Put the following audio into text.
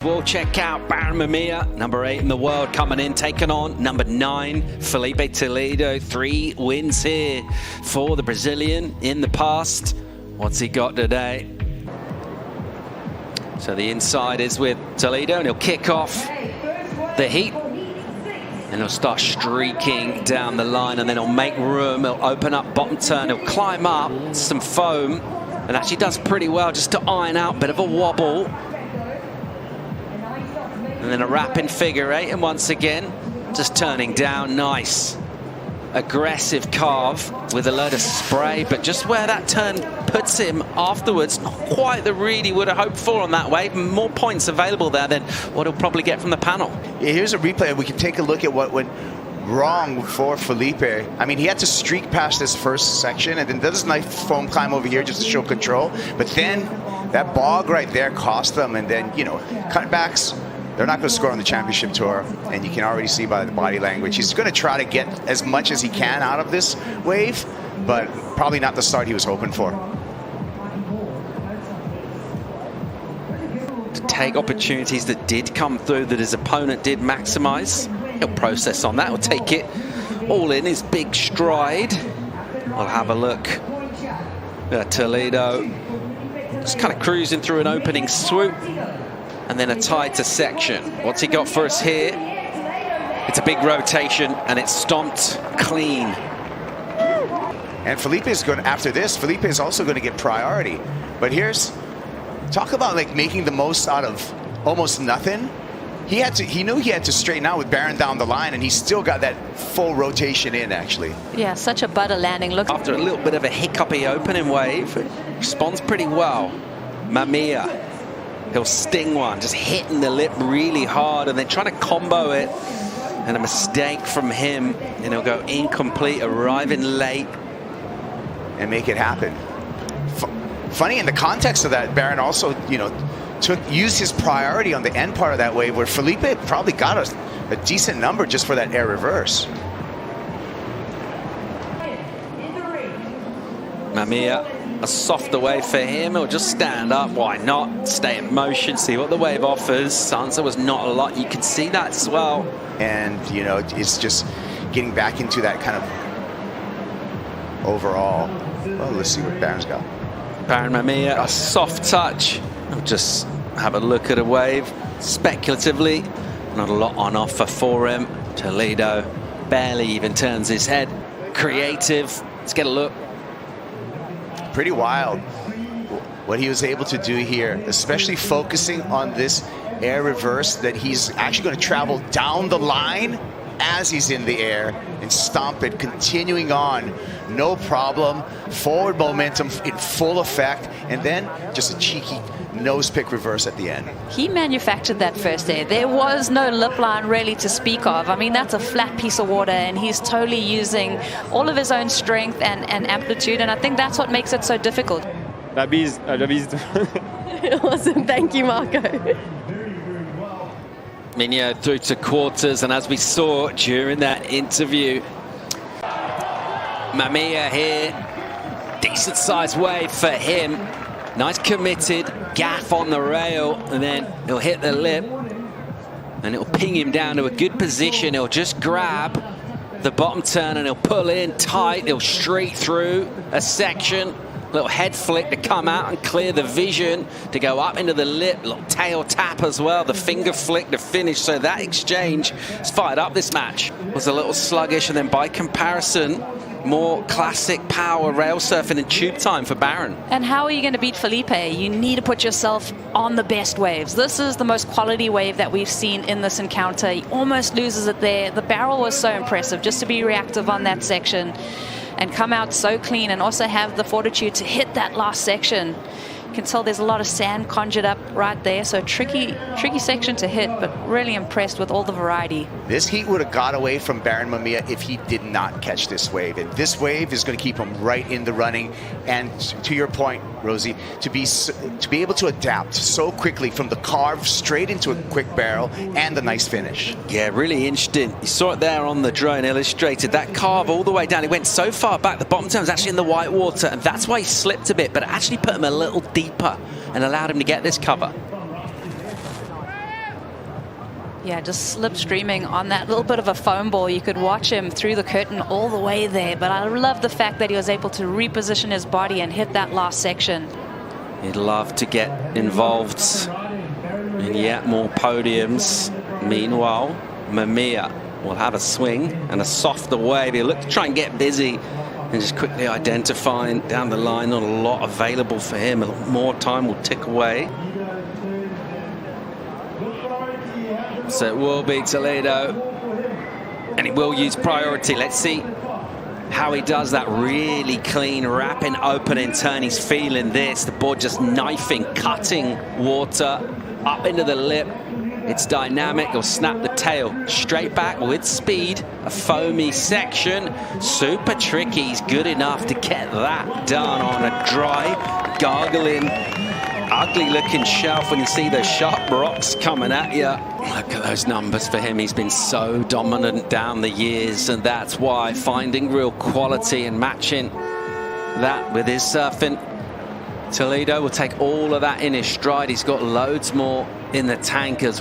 We'll check out Barron Mamiya, number 8 in the world, coming in, taking on number 9, Filipe Toledo. 3 wins here for the Brazilian in the past. What's he got today? So the inside is with Toledo, and he'll kick off the heat. And he'll start streaking down the line, and then he'll make room. He'll open up bottom turn. He'll climb up some foam, and actually does pretty well just to iron out a bit of a wobble. And then a wrapping figure 8, and once again, just turning down. Nice. Aggressive carve with a load of spray, but just where that turn puts him afterwards, not quite the read he would have hoped for on that wave. More points available there than what he'll probably get from the panel. Yeah, here's a replay. We can take a look at what went wrong for Filipe. I mean, he had to streak past this first section and then does a nice foam climb over here just to show control. But then that bog right there cost them, and then, you know, cutbacks. They're not going to score on the championship tour, and you can already see by the body language. He's going to try to get as much as he can out of this wave, but probably not the start he was hoping for. To take opportunities that did come through, that his opponent did maximize. He'll process on that. He'll take it all in his big stride. We'll have a look at Toledo. Just kind of cruising through an opening swoop. And then a tighter section. What's he got for us here? It's a big rotation, and it's stomped clean. And Filipe is going, after this, Filipe is also going to get priority. But here's, talk about like making the most out of almost nothing. He knew he had to straighten out with Barron down the line, and he still got that full rotation in, actually. Yeah, such a butter landing. Look. After a little bit of a hiccupy opening wave, responds pretty well. Mamiya. He'll sting one, just hitting the lip really hard, and then trying to combo it. And a mistake from him, and he'll go incomplete, arriving late. And make it happen. Funny in the context of that, Barron also, you know, used his priority on the end part of that wave, where Filipe probably got a decent number just for that air reverse. Mamiya. A softer wave for him. He'll just stand up. Why not? Stay in motion, see what the wave offers. Answer was not a lot. You can see that as well. And, you know, it's just getting back into that kind of overall. Well, let's see what Barron's got. Barron Mamiya, a soft touch. I'll just have a look at a wave. Speculatively, not a lot on offer for him. Toledo barely even turns his head. Creative. Let's get a look. Pretty wild what he was able to do here, especially focusing on this air reverse that he's actually going to travel down the line as he's in the air and stomp it, continuing on, no problem, forward momentum in full effect, and then just a cheeky nose pick reverse at the end. He manufactured that first air. There was no lip line really to speak of. I mean, that's a flat piece of water, and he's totally using all of his own strength and amplitude, and I think that's what makes it so difficult. La bise. Awesome, thank you, Marco. Mamiya through to quarters, and as we saw during that interview, Mamiya here, decent sized wave for him. Nice committed gaff on the rail, and then he'll hit the lip, and it'll ping him down to a good position. He'll just grab the bottom turn, and he'll pull in tight. He'll straight through a section. Little head flick to come out and clear the vision, to go up into the lip. Little tail tap as well, the finger flick to finish. So that exchange has fired up this match. Was a little sluggish, and then by comparison, more classic power rail surfing and tube time for Barron. And how are you going to beat Filipe? You need to put yourself on the best waves. This is the most quality wave that we've seen in this encounter. He almost loses it there. The barrel was so impressive, just to be reactive on that section and come out so clean, and also have the fortitude to hit that last section. You can tell there's a lot of sand conjured up right there, so tricky section to hit, but really impressed with all the variety. This heat would have got away from Barron Mamiya if he did not catch this wave, and this wave is going to keep him right in the running. And to your point, Rosie, to be able to adapt so quickly from the carve straight into a quick barrel and the nice finish. Yeah, really interesting. You saw it there on the drone illustrated. That carve all the way down. He went so far back. The bottom turn was actually in the white water, and that's why he slipped a bit, but it actually put him a little deeper and allowed him to get this cover. Yeah, just slipstreaming on that little bit of a foam ball. You could watch him through the curtain all the way there, but I love the fact that he was able to reposition his body and hit that last section. He'd love to get involved in yet more podiums. Meanwhile, Mamiya will have a swing and a softer wave. He'll look to try and get busy and just quickly identifying down the line. Not a lot available for him. A lot more time will tick away. So it will be Toledo, and he will use priority. Let's see how he does that really clean wrapping opening turn. He's feeling this. The board just knifing, cutting water up into the lip. It's dynamic. He'll snap the tail straight back with speed. A foamy section. Super tricky. He's good enough to get that done on a dry, gargling, ugly-looking shelf when you see those sharp rocks coming at you. Look at those numbers for him. He's been so dominant down the years, and that's why finding real quality and matching that with his surfing. Toledo will take all of that in his stride. He's got loads more in the tank as